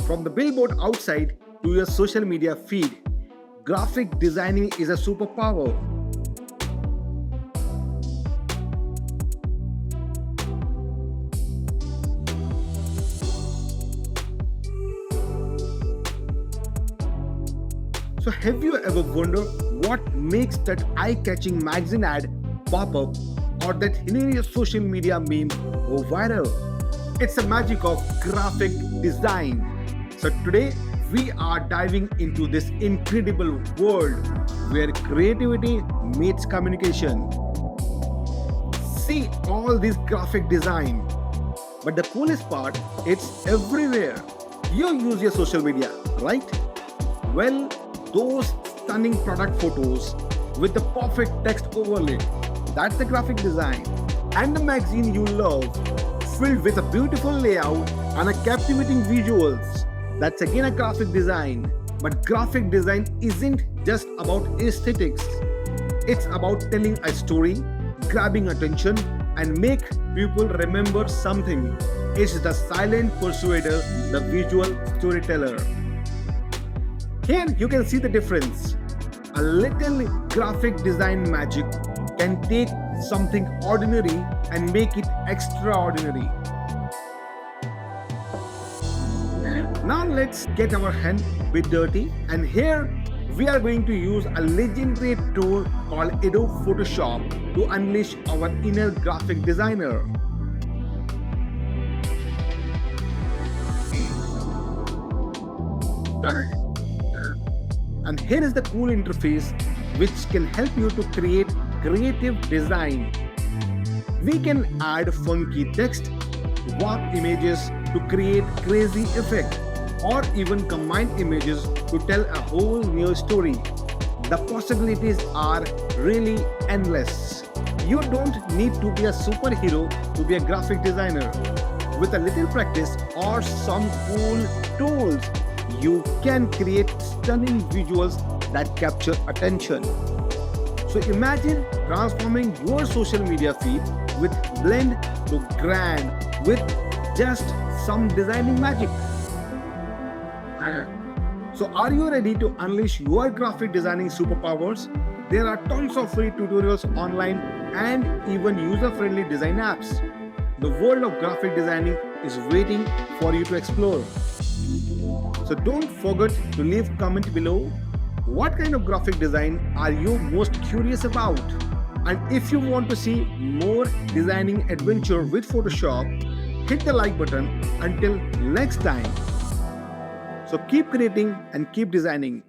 From the billboard outside to your social media feed, graphic designing is a superpower. So have you ever wondered what makes that eye-catching magazine ad pop up or that hilarious social media meme go viral? It's the magic of graphic design. So today we are diving into this incredible world where creativity meets communication. See all this graphic design. But the coolest part, it's everywhere. You use your social media, right? Well, those stunning product photos with the perfect text overlay, that's the graphic design. And the magazine you love, filled with a beautiful layout and a captivating visuals, that's again a graphic design. But graphic design isn't just about aesthetics. It's about telling a story, grabbing attention, and make people remember something. It's the silent persuader, the visual storyteller. Here you can see the difference. A little graphic design magic can take something ordinary and make it extraordinary. Now let's get our hand a bit dirty, and here we are going to use a legendary tool called Adobe Photoshop to unleash our inner graphic designer. And here is the cool interface which can help you to create creative design. We can add funky text, warp images to create crazy effect, or even combine images to tell a whole new story. The possibilities are really endless. You don't need to be a superhero to be a graphic designer. With a little practice or some cool tools, you can create stunning visuals that capture attention. So imagine transforming your social media feed with blend to grand with just some designing magic. So are you ready to unleash your graphic designing superpowers? There are tons of free tutorials online and even user-friendly design apps. The world of graphic designing is waiting for you to explore. So don't forget to leave a comment below. What kind of graphic design are you most curious about? And if you want to see more designing adventure with Photoshop, hit the like button. Until next time. So keep creating and keep designing.